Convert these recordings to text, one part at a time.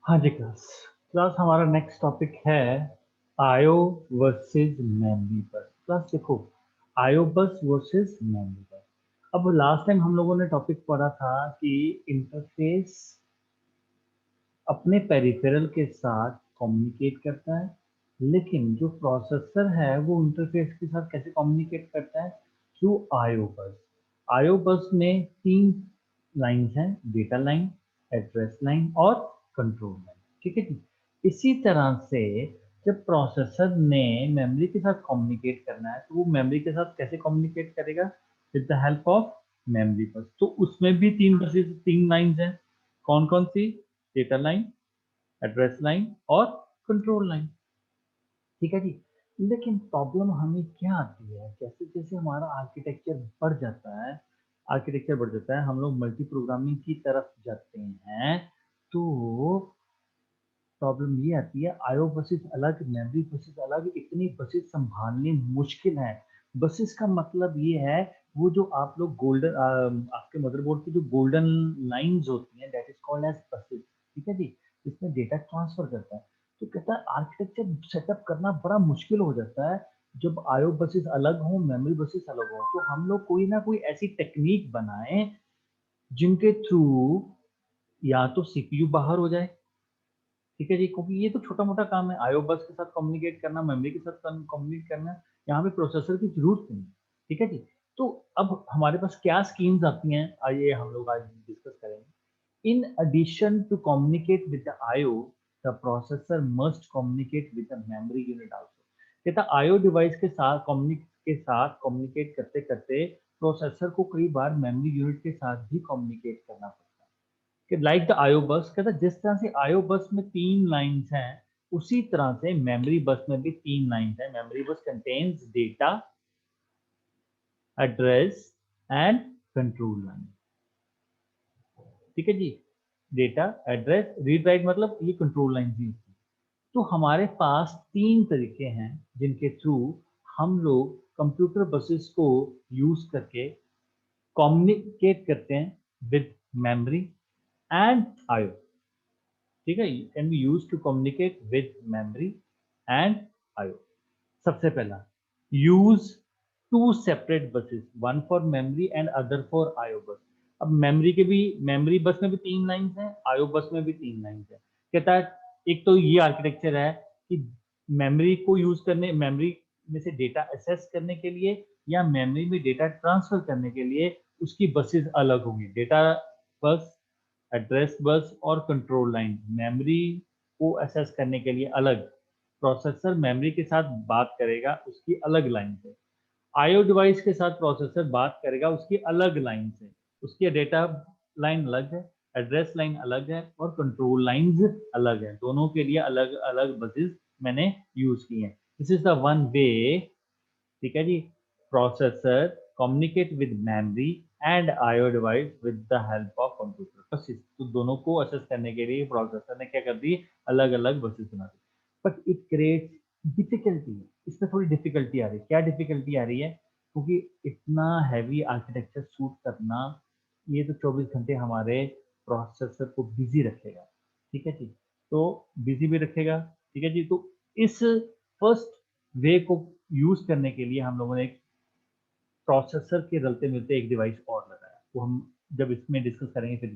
हाँ जी class. Class हमारा next topic है आयो वर्सेस मेमोरी बस। क्लास देखो, आयो बस वर्सेस मेमोरी बस। अब लास्ट टाइम हम लोगों ने टॉपिक पढ़ा था कि इंटरफेस अपने पेरिफेरल के साथ कम्युनिकेट करता है, लेकिन जो प्रोसेसर है वो इंटरफेस के साथ कैसे कम्युनिकेट करता है? थ्रू आयो बस। आयो बस में तीन लाइंस हैं, डेटा लाइन, एड्रेस लाइन और कंट्रोल लाइन। ठीक है जी। इसी तरह से जब प्रोसेसर ने मेमोरी के साथ कम्युनिकेट करना है तो वो मेमोरी के साथ कैसे कम्युनिकेट करेगा? With the help of memory बस। तो उसमें भी तीन लाइंस हैं। कौन कौन सी? डेटा लाइन, एड्रेस लाइन और कंट्रोल लाइन। ठीक है जी। लेकिन प्रॉब्लम हमें क्या आती है, जैसे जैसे हमारा आर्किटेक्चर बढ़ जाता है, हम लोग मल्टी प्रोग्रामिंग की तरफ जाते हैं, तो प्रॉब्लम ये आती है, आयो बसेस अलग, मेमोरी बसेस अलग, इतनी बसेस संभालनी मुश्किल है। बसेस का मतलब ये है, वो जो आप लोग गोल्डन, आपके मदरबोर्ड की जो गोल्डन लाइंस होती हैं, that is called as buses. ठीक है जी। इसमें डेटा ट्रांसफर करता है। तो कहता है आर्किटेक्चर सेटअप करना बड़ा मुश्किल हो जाता है जब आयो बसेस अलग हो, मेमोरी बसेस अलग हो। तो हम लोग कोई ना कोई ऐसी टेक्निक बनाएं जिनके थ्रू या तो सीपीयू बाहर हो जाए। ठीक है जी, क्योंकि ये तो छोटा मोटा काम है, आईओ बस के साथ कम्युनिकेट करना, मेमोरी के साथ कम्युनिकेट करना, यहाँ पे प्रोसेसर की जरूरत नहीं है। ठीक है जी। तो अब हमारे पास क्या स्कीम्स आती हैं, आइए हम लोग आज डिस्कस करेंगे। In addition to communicate with the IO, the processor must communicate with the memory unit also. कहता आईओ डिवाइस के साथ कम्युनिकेट करते करते प्रोसेसर को कई बार मेमोरी यूनिट के साथ भी कम्युनिकेट करना पड़ता है। कि लाइक द आयो बस, कहता जिस तरह से आयो बस में तीन लाइंस हैं, उसी तरह से मेमोरी बस में भी तीन लाइंस हैं। मेमोरी बस contains data, address and control line. ठीक है जी। डेटा, एड्रेस, रीड राइट, मतलब ये कंट्रोल लाइन ही होती है। तो हमारे पास तीन तरीके हैं जिनके थ्रू हम लोग कंप्यूटर बसेस को यूज करके कम्युनिकेट करते हैं विद मेमोरी एंड आयो। ठीक है, can be use to communicate with memory and IO. सबसे पहला, use to separate buses, one for memory and other for IO bus. अब मेमोरी बस में भी तीन लाइंस हैं, आयो बस में भी तीन लाइंस हैं। कहता है एक तो ये आर्किटेक्चर है कि मेमोरी में से डेटा एक्सेस करने के लिए या मेमोरी में डेटा ट्रांसफर करने के लिए उसकी बसेस अलग होंगी। डेटा बस, एड्रेस बस और कंट्रोल लाइन मेमोरी को एक्सेस करने के लिए अलग, प्रोसेसर मेमोरी के साथ बात करेगा उसकी अलग लाइन से, आईओ डिवाइस के साथ प्रोसेसर बात करेगा उसकी अलग लाइन से, उसकी डेटा लाइन अलग है, एड्रेस लाइन अलग है और कंट्रोल लाइंस अलग है। दोनों के लिए अलग अलग बसेस मैंने यूज की हैं। This is the one way. ठीक है जी। Processor communicate with memory and IO device with the help of computer buses. तो दोनों को असेस करने के लिए प्रोसेसर ने क्या कर दी, अलग अलग बसेस बना दी। But it creates difficulty. इसमें थोड़ी डिफिकल्टी आ रही है। क्या डिफिकल्टी आ रही है? क्योंकि इतना हैवी आर्किटेक्चर सूट करना, ये तो 24 घंटे हमारे प्रोसेसर को बिजी रखेगा। ठीक है जी। तो बिजी भी रखेगा। ठीक है जी। तो इस फर्स्ट वे को यूज करने के लिए हम लोगों ने एक प्रोसेसर के रलते मिलते एक डिवाइस और लगाया, वो हम जब इसमें डिस्कस करेंगे फिर।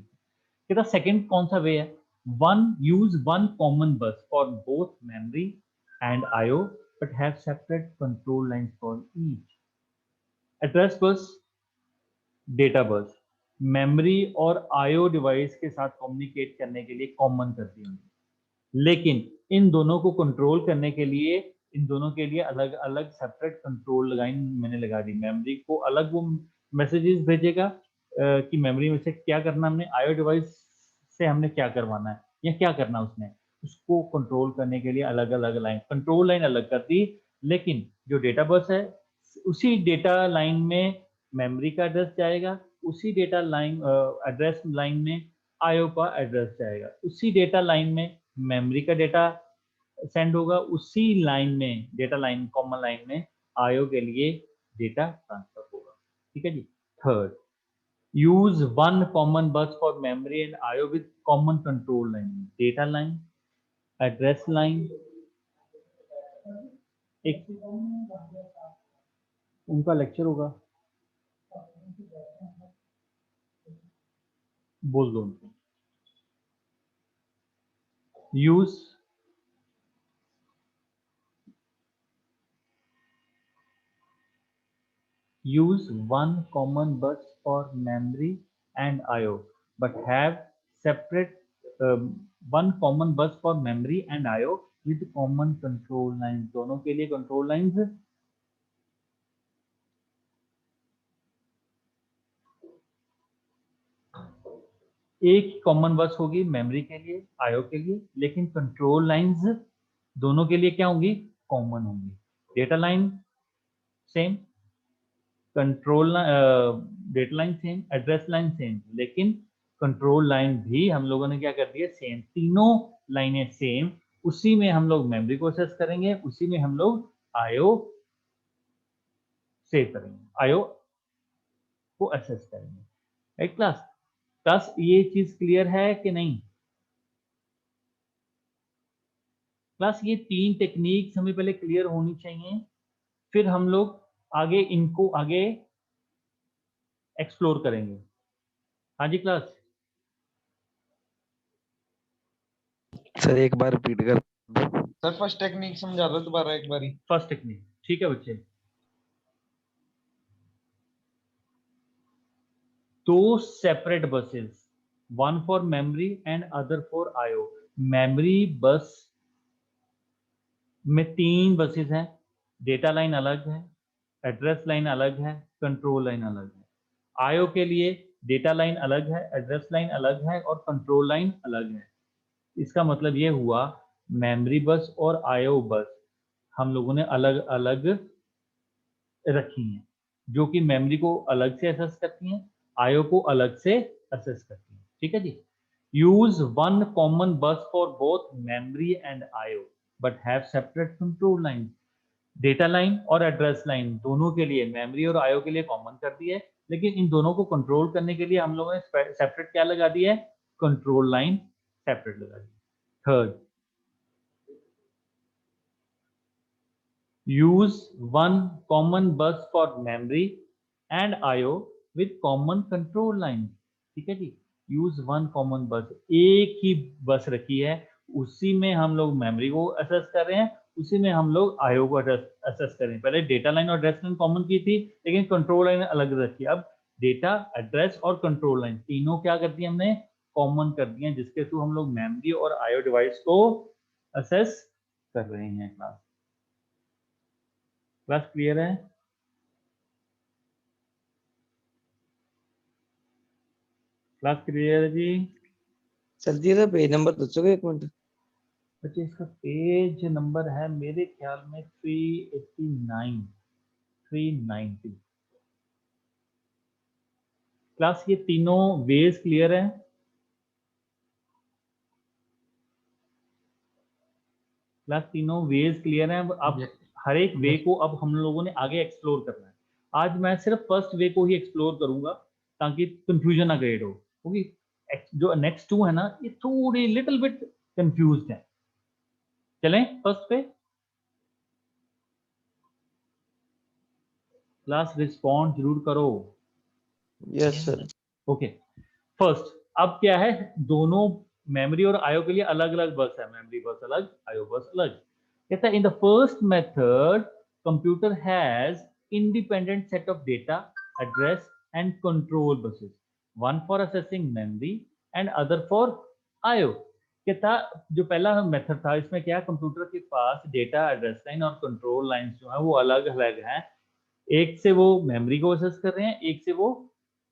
कहता सेकंड कौन सा वे है? वन कॉमन बस for both memory and IO but have separate contour lines for each. Address bus, data bus memory और आईओ डिवाइस के साथ कम्युनिकेट करने के लिए कॉमन कर दी हमने, लेकिन इन दोनों को कंट्रोल करने के लिए इन दोनों के लिए अलग अलग सेपरेट कंट्रोल लाइन मैंने लगा दी। मेमोरी को अलग वो मैसेजेस भेजेगा कि मेमोरी में से क्या करना, हमने आईओ डिवाइस से हमने क्या करवाना है या क्या करना उसने, उसको कंट्रोल करने के लिए अलग अलग लाइन, कंट्रोल लाइन अलग कर दी। लेकिन जो डेटा बस है, उसी डेटा लाइन में मेमोरी का एड्रेस जाएगा, उसी डेटा लाइन एड्रेस लाइन में आईओ का एड्रेस जाएगा, उसी डेटा लाइन में मेमोरी का डेटा सेंड होगा, उसी लाइन में डेटा लाइन कॉमन लाइन में आईओ के लिए डेटा ट्रांसफर होगा। ठीक है जी। Third, use one common bus for memory and IO with common control line, data line, address line, एक उनका लेक्चर होगा, बोल दो उनको। use one common bus for memory and IO but have separate one common bus for memory and IO with common control lines, दोनों के लिए control lines एक कॉमन बस होगी मेमोरी के लिए, आईओ के लिए, लेकिन कंट्रोल लाइंस दोनों के लिए क्या होंगी, कॉमन होंगी। Data line same, control data line same, address line same, लेकिन कंट्रोल लाइन भी हम लोगों ने क्या कर दिया, सेम, तीनों लाइनें सेम। उसी में हम लोग मेमोरी को असेस करेंगे, उसी में हम लोग आईओ सेव करेंगे, आईओ को असेस करेंगे। Right class? क्लास ये चीज क्लियर है कि नहीं? क्लास ये तीन टेक्निक्स हमें पहले क्लियर होनी चाहिए, फिर हम लोग आगे इनको आगे एक्सप्लोर करेंगे। हाँ जी क्लास? सर एक बार रिपीट कर दो। सर फर्स्ट टेक्निक समझा दो दोबारा एक बारी। फर्स्ट टेक्निक, ठीक है बच्चे। दो separate buses, one for memory and other for IO. Memory बस में तीन बसेस हैं, डेटा लाइन अलग है, एड्रेस लाइन अलग है, कंट्रोल लाइन अलग है। आईओ के लिए डेटा लाइन अलग है, एड्रेस लाइन अलग है और कंट्रोल लाइन अलग है। इसका मतलब ये हुआ मेमोरी बस और आईओ बस हम लोगों ने अलग अलग रखी हैं, जो कि मेमोरी को अलग से असेस करती हैं, आईओ को अलग से असेस करती हैं। ठीक है जी। यूज वन कॉमन बस for both memory and IO but have separate control line. Data line और एड्रेस लाइन दोनों के लिए, मेमोरी और आईओ के लिए कॉमन कर दी है, लेकिन इन दोनों को कंट्रोल करने के लिए हम लोगों ने सेपरेट क्या लगा दी है, कंट्रोल लाइन सेपरेट लगा दी। Third, use one common bus for memory and IO with common control line। ठीक है जी। use one common bus, एक ही बस रखी है, उसी में हम लोग मेमोरी को असेस कर रहे हैं, उसी में हम लोग आईओ को असेस कर रहे हैं। पहले डेटा लाइन और एड्रेस लाइन कॉमन की थी, लेकिन कंट्रोल लाइन अलग रखी। अब डेटा, एड्रेस और कंट्रोल लाइन तीनों क्या कर दी हमने, कॉमन कर दिए, जिसके थ्रू हम लोग मेमोरी और आईओ डिवाइस को असेस कर रहे हैं। क्लास क्लास क्लियर है? क्लास क्लियर है जी? सर जी का पेज नंबर दसोगे एक मिनट? बच्चे इसका पेज नंबर है मेरे ख्याल में 389, 390। क्लास ये तीनों वेज क्लियर है? क्लास तीनों वेज क्लियर है? अब हर एक वे को अब हम लोगों ने आगे एक्सप्लोर करना है। आज मैं सिर्फ फर्स्ट वे को ही एक्सप्लोर करूंगा ताकि कंफ्यूजन ना क्रिएट हो, क्योंकि जो नेक्स्ट टू है ना, ये थोड़ी लिटिल बिट कंफ्यूज्ड है। चलें फर्स्ट पे? क्लास रिस्पॉन्ड जरूर करो। Yes sir. ओके, फर्स्ट अब क्या है, दोनों मेमोरी और आईओ के लिए अलग अलग बस है, मेमोरी बस अलग, आईओ बस अलग। कहता है in the first method computer has independent set of data, address and control buses, one for assessing memory and other for IO. कहता जो पहला मेथड था, इसमें क्या, कंप्यूटर के पास डेटा, एड्रेस लाइन और कंट्रोल लाइन जो है वो अलग अलग हैं। एक से वो मेमोरी को असेस कर रहे हैं, एक से वो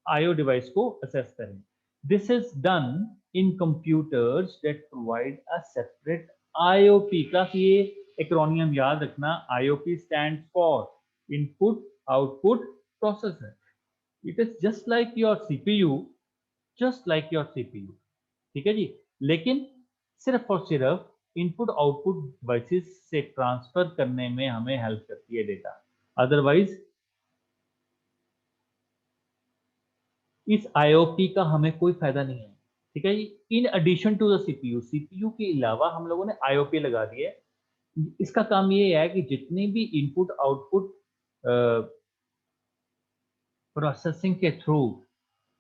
आईओ डिवाइस को असेस करें। This is done in computers that provide a separate IOP. Class ये एक्रोनियम याद रखना, IOP stand for input output processor. It is just like your CPU, just like your CPU. ठीक है जी। लेकिन सिर्फ और सिर्फ इनपुट आउटपुट डिवाइसेस से ट्रांसफर करने में हमें हेल्प करती है डेटा, अदरवाइज इस आईओपी का हमें कोई फायदा नहीं है, ठीक है। In addition to the CPU, CPU के अलावा हम लोगों ने आईओपी लगा दी है। इसका काम ये है कि जितने भी इनपुट आउटपुट प्रोसेसिंग के थ्रू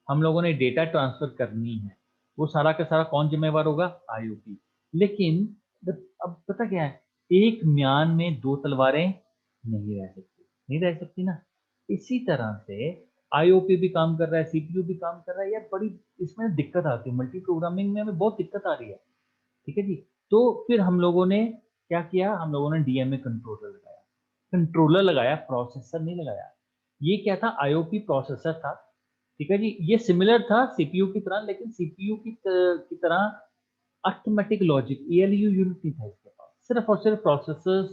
हम लोगों ने डेटा ट्रांसफर करनी है, वो सारा का सारा कौन जिम्मेवार होगा? आईओपी। लेकिन अब पता क्या है, एक म्यान में दो तलवारें नहीं रह सकती, नहीं रह सकती ना। इसी तरह से आईओपी भी काम कर रहा है, सीपीयू भी काम कर रहा है यार। बड़ी इसमें दिक्कत आती है, मल्टी प्रोग्रामिंग में हमें बहुत दिक्कत आ रही है, ठीक है जी। तो फिर हम लोगों ने क्या किया, हम लोगों ने डीएमए कंट्रोलर लगाया। कंट्रोलर लगाया, प्रोसेसर नहीं लगाया। ये क्या था? आईओपी प्रोसेसर था, ठीक है जी। ये सिमिलर था सीपीयू की तरह, लेकिन सीपीयू की तरह अर्थमेटिक लॉजिक ईएलयू यूनिट नहीं था इसके पास। सिर्फ और सिर्फ प्रोसेसर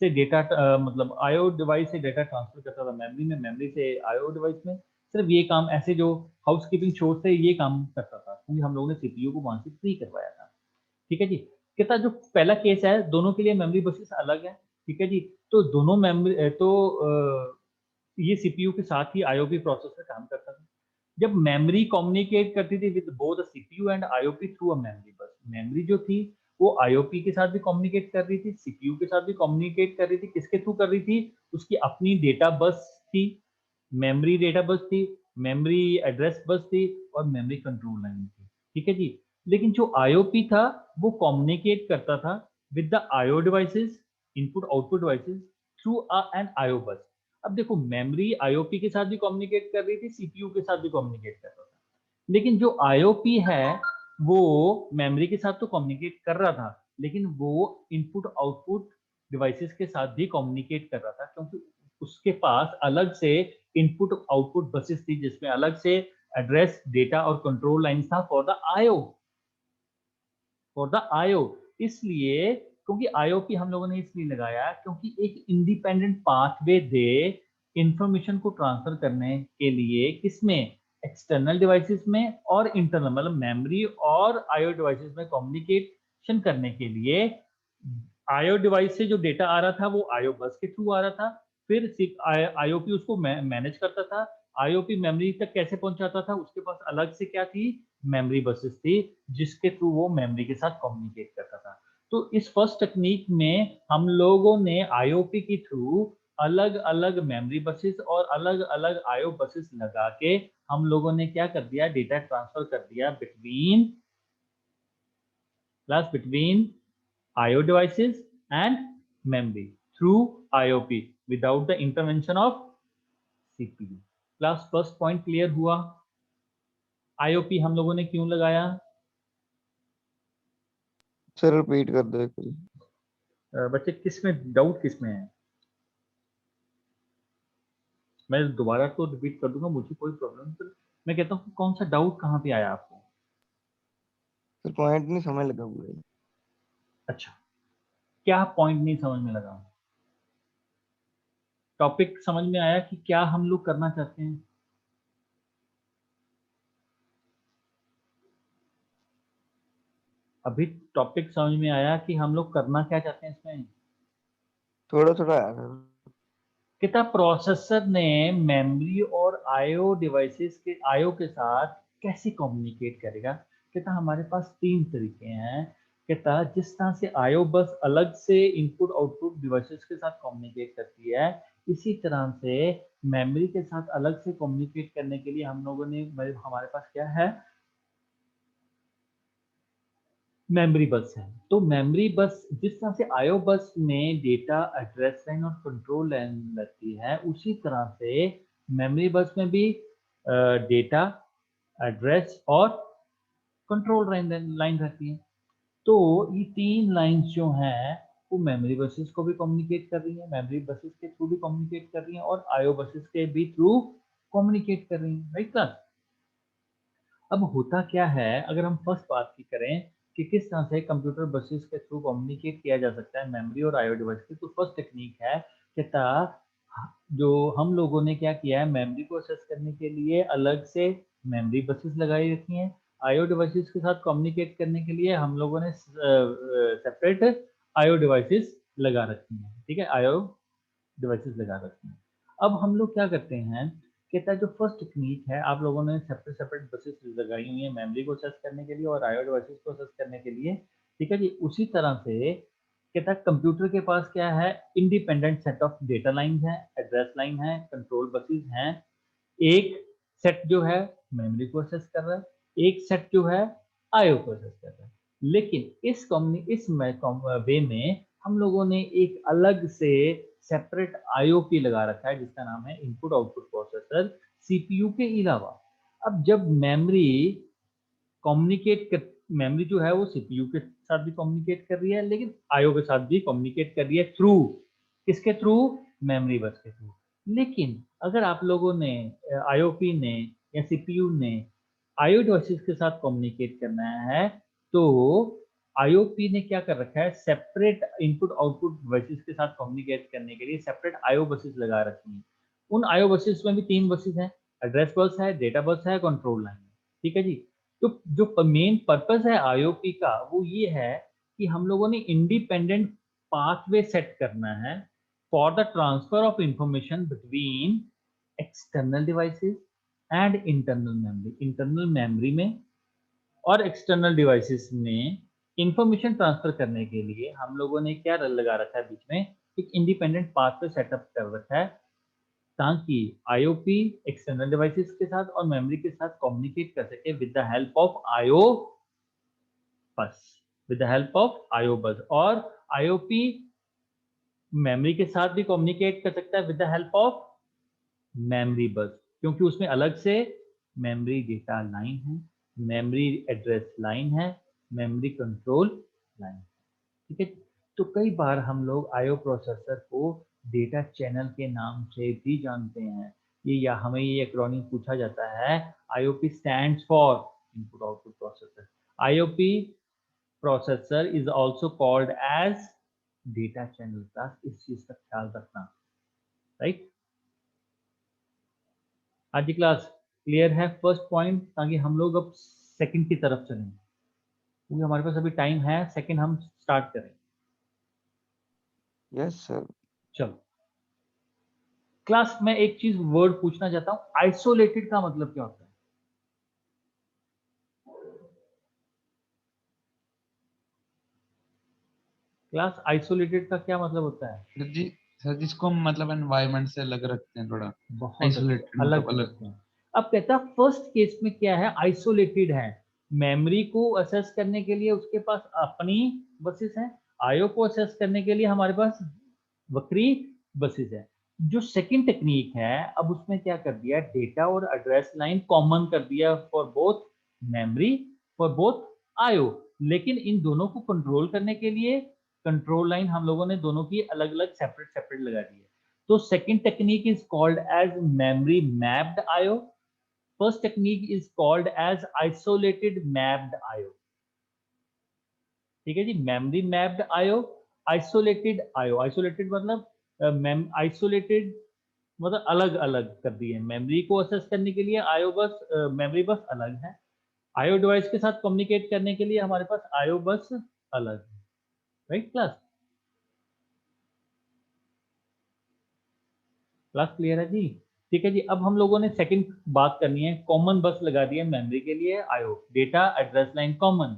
से डेटा मतलब आईओ डिवाइस से डेटा ट्रांसफर करता था मेमोरी में, मेमोरी से आईओ डिवाइस में। सिर्फ ये काम, ऐसे जो हाउसकीपिंग शोर से ये काम करता था, क्योंकि हम लोगों ने सीपीयू को वहां से फ्री करवाया था, ठीक है जी। कहता जो पहला केस है, दोनों के लिए मेमोरी बसेस अलग है, ठीक है जी। तो दोनों मेमोरी ये सीपीयू के साथ ही आईओपी प्रोसेसर काम करता था। जब मेमोरी कम्युनिकेट करती थी with both CPU and IOP through a memory बस, मेमोरी जो थी वो आईओपी के साथ भी कम्युनिकेट कर रही थी, सीपीयू के साथ भी कम्युनिकेट कर रही थी। किसके थ्रू कर रही थी? उसकी अपनी डेटा बस थी, मेमोरी डेटा बस थी, मेमोरी एड्रेस बस थी, और मेमोरी कंट्रोल लाइन थी, ठीक है जी। लेकिन जो आईओपी था वो कम्युनिकेट करता था with the IO devices, input output devices, through an IO बस। अब देखो, मेमोरी आईओपी के साथ भी कम्युनिकेट कर रही थी, सीपीयू के साथ भी कम्युनिकेट कर रहा था। लेकिन जो आईओपी है वो मेमोरी के साथ तो कम्युनिकेट कर रहा था, लेकिन वो इनपुट आउटपुट डिवाइसेस के साथ भी कम्युनिकेट कर रहा था, क्योंकि उसके पास अलग से इनपुट आउटपुट बसेस थी, जिसमें अलग से एड्रेस, डेटा और कंट्रोल लाइन था for the IO, for the IO. इसलिए, क्योंकि आईओपी हम लोगों ने इसलिए लगाया क्योंकि एक इंडिपेंडेंट पाथवे दे इंफॉर्मेशन को ट्रांसफर करने के लिए, किसमें? एक्सटर्नल डिवाइसेस में और इंटरनल, मतलब मेमोरी और आईओ डिवाइसेस में कम्युनिकेशन करने के लिए। आईओ डिवाइस से जो डेटा आ रहा था वो आईओ बस के थ्रू आ रहा था, फिर आईओपी उसको मैनेज करता था। आईओपी मेमोरी तक कैसे पहुंचाता था? उसके पास अलग से क्या थी? मेमोरी बसेस थी, जिसके थ्रू वो मेमोरी के साथ कम्युनिकेट करता था। तो इस फर्स्ट टेक्निक में हम लोगों ने आईओपी के थ्रू अलग अलग मेमोरी बसेस और अलग अलग आईओ बसेस लगा के हम लोगों ने क्या कर दिया? डेटा ट्रांसफर कर दिया between IO devices and memory through IOP without the intervention of CPU. Class first point clear हुआ? IOP हम लोगों ने क्यों लगाया? सर रिपीट कर दो एक बारी। बच्चे किसमें डाउट, किसमें है? मैं दोबारा तो रिपीट कर दूंगा, मुझे कोई प्रॉब्लम नहीं। मैं कहता हूँ कौन सा डाउट कहाँ पे आया आपको? सर पॉइंट नहीं समझ लगा पूरे। अच्छा, क्या पॉइंट नहीं समझ में लगा? टॉपिक समझ में आया कि क्या हम लोग करना चाहते हैं? अभी टॉपिक समझ में आया कि हम लोग करना क्या चाहते हैं इसमें? थोड़ा थोड़ा आया सर। कितना प्रोसेसर ने मेमोरी और आईओ डिवाइसेस के आईओ के साथ कैसे कम्युनिकेट करेगा? कहता हमारे पास तीन तरीके हैं। कहता जिस तरह से आईओ बस अलग से इनपुट आउटपुट डिवाइसेस के साथ कम्युनिकेट करती है, इसी तरह से मेमोरी के साथ अलग से कम्युनिकेट करने के लिए हम लोगों ने, हमारे पास क्या है? मेमोरी बस है। तो मेमोरी बस जिस तरह से आईओ बस में डेटा, एड्रेस लाइन और कंट्रोल लाइन रहती है, उसी तरह से मेमोरी बस में भी डेटा, एड्रेस और कंट्रोल लाइन रहती है। तो ये तीन लाइंस जो हैं वो मेमोरी बसेस को भी कम्युनिकेट कर रही हैं, मेमोरी बसेस के थ्रू भी कम्युनिकेट कर रही हैं, और आईओ बसेस के भी थ्रू कम्युनिकेट कर रही हैं, राइट क्लास? अब होता क्या है, अगर हम फर्स्ट बात की करें कि किस तरह से कंप्यूटर बसेस के थ्रू कम्युनिकेट किया जा सकता है मेमोरी और आईओ डिवाइस की, तो फर्स्ट टेक्निक है कि जो हम लोगों ने क्या किया है, मेमोरी को एक्सेस करने के लिए अलग से मेमोरी बसेस लगाई रखी हैं। आईओ डिवाइसेस के साथ कम्युनिकेट करने के लिए हम लोगों ने सेपरेट आईओ डिवाइसेस लगा रखी हैं, ठीक है, आईओ डिवाइसेस लगा रखी हैं। अब हम लोग क्या करते हैं कहता है जो फर्स्ट टेक्निक है, आप लोगों ने सेपरेट सेपरेट बसेस लगाई हुई है मेमोरी को एक्सेस करने के लिए और आईओ डिवाइसेस को एक्सेस करने के लिए, ठीक है जी। उसी तरह से कहता है कंप्यूटर के पास क्या है, independent set of data line है, एड्रेस लाइन है, कंट्रोल बसेस हैं। एक सेट जो है मेमोरी को एक्सेस कर रहा है, एक सेट जो है आईओ को एक्सेस कर रहा है। लेकिन इस वे में हम लोगों ने एक अलग से सेपरेट आईओपी लगा रखा है जिसका नाम है इनपुट आउटपुट प्रोसेसर, सीपीयू के अलावा। अब जब मेमोरी जो है वो सीपीयू के साथ भी कम्युनिकेट कर रही है, लेकिन आईओ के साथ भी कम्युनिकेट कर रही है थ्रू किसके थ्रू, मेमोरी बस के थ्रू। लेकिन अगर आप लोगों ने आईओपी ने या सीपीयू ने आईओ डिवाइसेस के साथ कम्युनिकेट करना है, तो आईओपी ने क्या कर रखा है, सेपरेट इनपुट आउटपुट डिवाइसेस के साथ कम्युनिकेट करने के लिए सेपरेट आईओ बसेस लगा रखी हैं। उन आईओ बसेस में भी 3 बसेस हैं, एड्रेस बस है, डेटा बस है, कंट्रोल लाइन है, ठीक है जी। तो जो मेन पर्पस है आईओपी का वो ये है कि हम लोगों ने इंडिपेंडेंट पाथवे सेट करना है for the transfer of information between external devices and internal memory में और एक्सटर्नल डिवाइसेस में इंफॉर्मेशन ट्रांसफर करने के लिए हम लोगों ने क्या लगा रखा है, बीच में एक इंडिपेंडेंट पाथवे सेटअप कर रखा है ताकि आईओपी एक्सटर्नल डिवाइसेस के साथ और मेमोरी के साथ कम्युनिकेट कर सके with the help of IO bus, with the help of IO bus. और आईओपी मेमोरी के साथ भी कम्युनिकेट कर सकता है with the help of memory बस, क्योंकि उसमें अलग से मेमोरी डेटा लाइन है, मेमोरी एड्रेस लाइन है, मेमोरी कंट्रोल लाइन, ठीक है। तो कई बार हम लोग आईओ प्रोसेसर को डेटा चैनल के नाम से भी जानते हैं, ये या हमें ये एक्रोनिम पूछा जाता है, IOP stands for input output processor. IOP processor is also called as data channel class, इस चीज का ख्याल रखना, राइट। आज की क्लास क्लियर है फर्स्ट पॉइंट, ताकि हम लोग अब सेकंड की तरफ चलें, क्योंकि हमारे पास अभी टाइम है, सेकंड हम स्टार्ट करें। Yes sir. चलो क्लास में एक चीज वर्ड पूछना चाहता हूं, आइसोलेटेड का मतलब क्या होता है? क्लास आइसोलेटेड का क्या मतलब होता है? सर जी, सर जिसको हम मतलब एनवायरनमेंट से अलग रखते हैं थोड़ा, बहुत अच्छे, आइसोलेटेड मतलब अलग अलग। रखते हैं। अब कहता है फर्स्ट केस में क्या है, आइसोलेटेड है, मेमोरी को असेस करने के लिए उसके पास अपनी बसेस है, आईओ को असेस करने के लिए हमारे पास वक्री बसेस है। जो सेकंड टेक्निक है, अब उसमें क्या कर दिया, डेटा और एड्रेस लाइन कॉमन कर दिया for both memory, for both IO. लेकिन इन दोनों को कंट्रोल करने के लिए कंट्रोल लाइन हम लोगों ने दोनों की अलग अलग सेपरेट सेपरेट लगा दी है। So second technique is called as memory mapped IO. First technique is called as isolated mapped IO. ठीक है जी, memory mapped IO, isolated IO। Isolated मतलब isolated मतलब अलग अलग कर दिए, मेमोरी को असेस करने के लिए आईओ बस, मेमोरी बस अलग है, आईओ डिवाइस के साथ कम्युनिकेट करने के लिए हमारे पास आईओ बस अलग है, राइट क्लास? क्लास क्लियर है जी? ठीक है जी। अब हम लोगों ने सेकंड बात करनी है, कॉमन बस लगा दी है मेमोरी के लिए IO, data address line common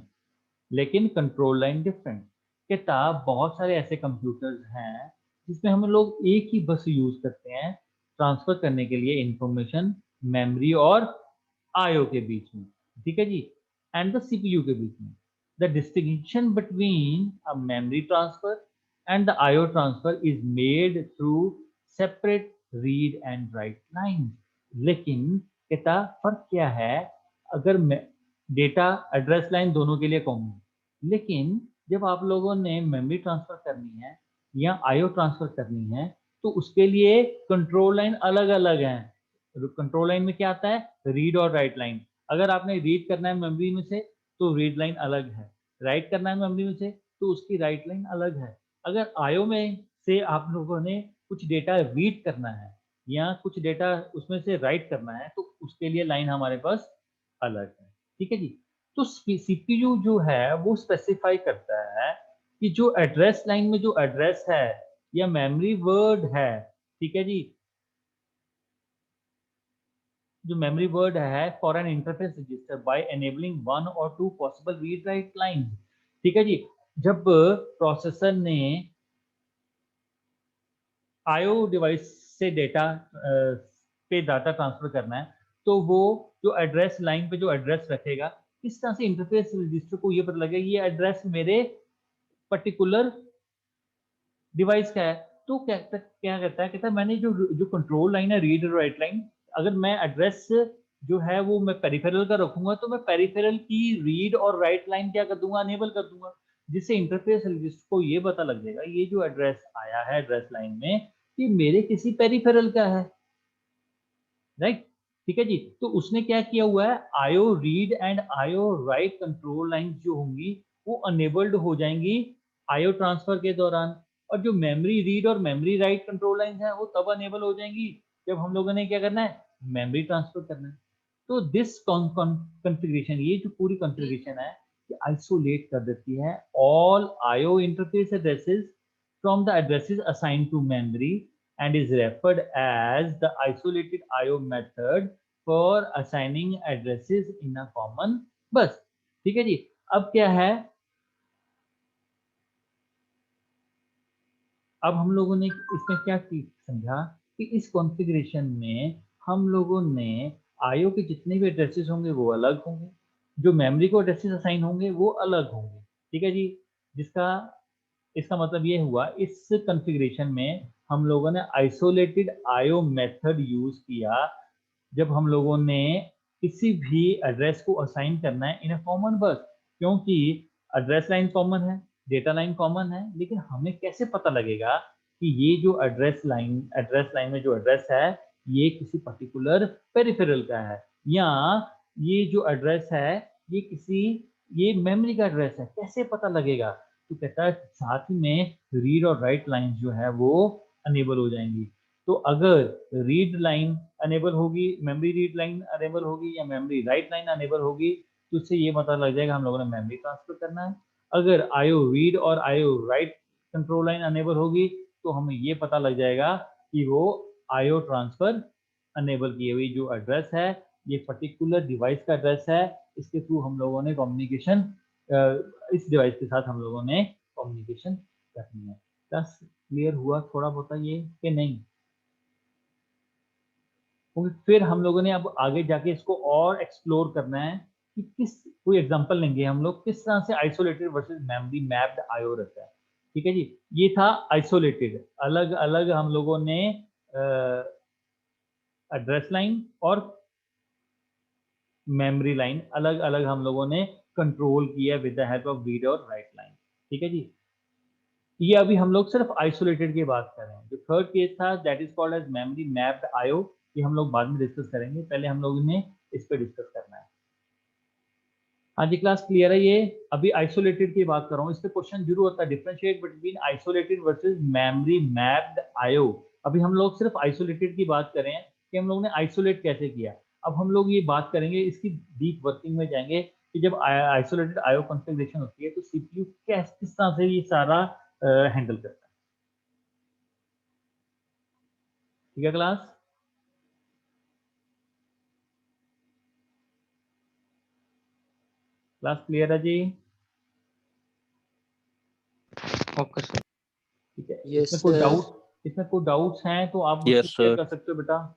लेकिन कंट्रोल लाइन डिफरेंट। कहता बहुत सारे ऐसे कंप्यूटर्स हैं जिसमें हम लोग एक ही बस यूज करते हैं ट्रांसफर करने के लिए इंफॉर्मेशन मेमोरी और आईओ के बीच में, ठीक है जी, एंड द सीपीयू के बीच में। The distinction between a memory transfer and the IO transfer is made through separate read and right line. लेकिन कहता फर्क क्या है, अगर डेटा एड्रेस लाइन दोनों के लिए कॉमन है, लेकिन जब आप लोगों ने मेमोरी ट्रांसफर करनी है या आईओ ट्रांसफर करनी है तो उसके लिए कंट्रोल लाइन अलग अलग है। कंट्रोल लाइन में क्या आता है, रीड और राइट लाइन। अगर आपने रीड करना है मेमोरी में से तो रीड लाइन अलग है, राइट करना है मेमोरी में से तो उसकी राइट लाइन अलग है। अगर आईओ में से आप लोगों ने कुछ डेटा रीड करना है या कुछ डेटा उसमें से राइट करना है तो उसके लिए लाइन हमारे पास अलग है, ठीक है जी। तो सीपीयू जो है वो स्पेसिफाई करता है कि जो एड्रेस लाइन में जो एड्रेस है या मेमोरी वर्ड है, ठीक है जी, जो मेमोरी वर्ड है for an interface register by enabling one और two possible read write line. ठीक है जी, जब प्रोसेसर ने आईओ डिवाइस से डेटा पे डाटा ट्रांसफर करना है, तो वो जो एड्रेस लाइन पे जो एड्रेस रखेगा, किस तरह से इंटरफेस रजिस्टर को ये पता लगेगा ये एड्रेस मेरे पर्टिकुलर डिवाइस का है। तो क्या कहता है, कहता है मैंने जो जो कंट्रोल लाइन है, रीड और राइट लाइन, अगर मैं एड्रेस जो है वो मैं पेरिफेरल का रखूंगा, तो मैं पेरिफेरल की रीड और राइट लाइन क्या कर दूंगा, अनेबल कर दूंगा, जिससे इंटरफेस रजिस्टर को ये पता लग जाएगा ये जो एड्रेस आया है एड्रेस लाइन में, ये मेरे किसी पेरिफेरल का है, राइट। ठीक है जी, तो उसने क्या किया हुआ है, IO read and IO write control line जो होंगी वो अनेबल्ड हो जाएंगी आईओ ट्रांसफर के दौरान, और जो मेमोरी रीड और मेमोरी राइट कंट्रोल लाइन है वो तब अनेबल हो जाएंगी जब हम लोगों ने क्या करना है, मेमोरी ट्रांसफर करना है। तो दिस कॉन्फ़िगरेशन, ये जो पूरी कॉन्फ़िगरेशन है, ये आइसोलेट कर देती है all IO interface addresses from the addresses assigned to memory and is referred as the isolated IO method for assigning addresses in a common bus। ठीक है जी, अब क्या है, अब हम लोगों ने इसमें क्या समझा कि इस कॉन्फ़िगरेशन में हम लोगों ने आईओ के जितने भी एड्रेसेस होंगे वो अलग होंगे, जो मेमोरी को एड्रेसेस असाइन होंगे वो अलग होंगे। ठीक है जी, जिसका इसका मतलब ये हुआ इस कॉन्फ़िगरेशन में हम लोगों ने आइसोलेटेड आईओ मेथड यूज किया जब हम लोगों ने किसी भी एड्रेस को असाइन करना है इन अ कॉमन बस, क्योंकि एड्रेस लाइन कॉमन है, डेटा लाइन कॉमन है, लेकिन हमें कैसे पता लगेगा कि ये जो एड्रेस लाइन में जो एड्रेस है ये किसी पर्टिकुलर पेरिफेरल का है, या ये जो एड्रेस है ये किसी ये मेमोरी का एड्रेस है, कैसे पता लगेगा। तो कहता है साथ ही में रीड और राइट लाइन जो है वो अनेबल हो जाएंगी। तो अगर रीड लाइन अनेबल होगी, मेमोरी रीड लाइन अनेबल होगी या मेमोरी राइट लाइन अनेबल होगी, तो उससे ये पता लग जाएगा हम लोगों ने मेमोरी ट्रांसफर करना है। अगर आईओ रीड और IO write control line enable होगी तो हमें ये पता लग जाएगा कि वो आईओ ट्रांसफर अनेबल की हुई जो एड्रेस है ये पर्टिकुलर डिवाइस का एड्रेस है, इसके थ्रू हम लोगों ने कम्युनिकेशन, इस डिवाइस के साथ हम लोगों ने कम्युनिकेशन करनी है। बस क्लियर हुआ थोड़ा बहुत ये कि नहीं? फिर हम लोगों ने अब आगे जाके इसको और एक्सप्लोर करना है कि किस, कोई एग्जांपल लेंगे हम लोग किस तरह से isolated versus memory mapped IO रहता है। ठीक है जी, ये था आइसोलेटेड, अलग अलग हम लोगों ने एड्रेस लाइन और मेमोरी लाइन अलग अलग हम लोगों ने कंट्रोल किया with the help of read और राइट लाइन। ठीक है जी, ये अभी हम लोग सिर्फ आइसोलेटेड की बात कर रहे हैं। जो थर्ड केस था that is called as memory mapped IO, ये हम लोग बाद में डिस्कस करेंगे, पहले हम लोग ने इस पे डिस्कस करना है। हाँ जी क्लास क्लियर है? ये अभी आइसोलेटेड की बात कर रहा हूँ, इस पे क्वेश्चन जरूर होता है, differentiate between isolated versus memory mapped IO. अभी हम लोग सिर्फ आइसोलेटेड की बात कर रहे हैं कि हम लोगों ने आइसोलेट कैसे किया। अब हम लोग ये बात करेंगे, इसकी डीप वर्किंग में जाएंगे कि जब आइसोलेटेड आईओ कॉन्फ़िगरेशन होती है तो सीपीयू किस तरह से ये सारा हैंडल करता है। ठीक है क्लास? क्लास क्लियर है जी? Okay sir. ठीक है, यस इसमें कोई सर। डाउट, इसमें कोई डाउट्स हैं तो आप मुझसे यस क्लियर सर। कर सकते हो बेटा।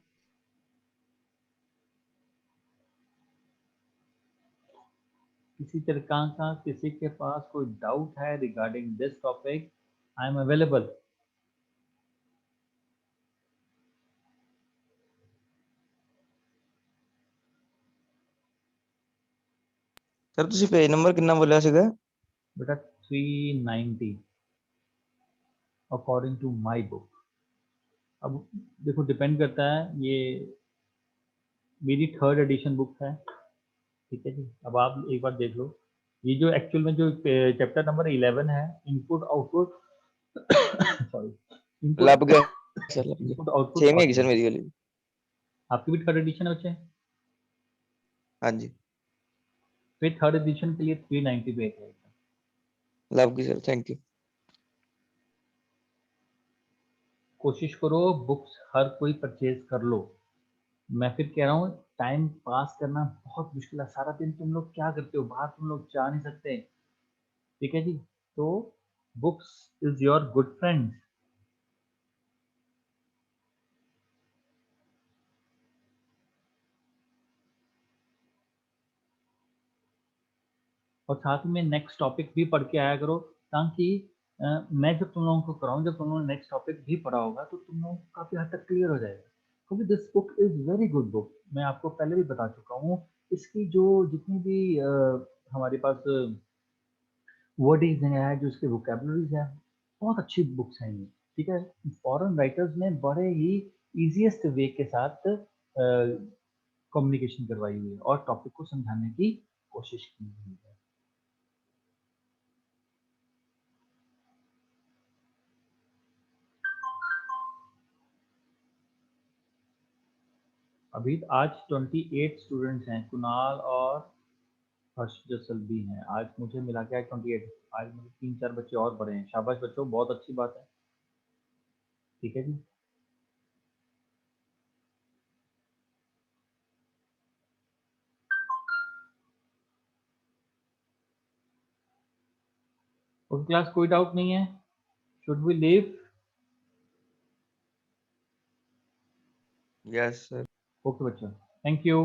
किसी तरह का किसी के पास कोई डाउट है regarding this topic, I am available. Sir ਤੁਸੀਂ पेज नंबर कितना बोलिया ਸੀਗਾ? बेटा 390 अकॉर्डिंग टू माय बुक। अब देखो डिपेंड करता है, ये मेरी थर्ड एडिशन बुक है। ठीक है जी, अब आप एक बार देख लो, ये जो एक्चुअल में जो चैप्टर नंबर 11 है, इनपुट आउटपुट सॉरी, इनपुट ਲੱਭ ਗਿਆ सर, ਲੱਭ ਗਿਆ। इनपुट आउटपुट सेम ही हैगी सर ऑडियो, मेरी वाली। आपकी भी थर्ड एडिशन है बच्चे? ਹਾਂਜੀ फिर थर्ड एडिशन के लिए 390 पे है। ਲੱਭ ਗਈ सर, थैंक यू। कोशिश करो बुक्स हर कोई परचेज कर लो। मैं फिर कह रहा हूँ टाइम पास करना बहुत मुश्किल है। सारा दिन तुम लोग क्या करते हो, बाहर तुम लोग जा नहीं सकते, ठीक है जी। तो books is your good friend. और साथ में नेक्स्ट टॉपिक भी पढ़ के आया करो, ताकि मैं जब तुम लोगों को कराऊं, जब तुम लोगों ने नेक्स्ट टॉपिक भी पढ़ा होगा तो तुम लोगों को काफ़ी हद तक क्लियर हो जाएगा। क्योंकि this book is very good book, मैं आपको पहले भी बता चुका हूँ। इसकी जो जितनी भी हमारे पास वर्डिंग्स हैं, जो इसके वोकेबलरीज हैं, बहुत अच्छी बुक्स हैं ये, ठीक है। फॉरेन राइटर्स ने बड़े ही इजीएस्ट वे के साथ कम्युनिकेशन करवाई हुई है और टॉपिक को समझाने की कोशिश की हुई है। अभी आज 28 स्टूडेंट्स हैं, कुणाल और हर्ष जसल भी हैं। आज मुझे मिला के आज 28, आज मुझे 3-4 बच्चे और बढ़े हैं। शाबाश बच्चों, बहुत अच्छी बात है, ठीक है जी। ओके क्लास, कोई डाउट नहीं है? Should we leave? Yes sir. Okay बच्चों, थैंक यू।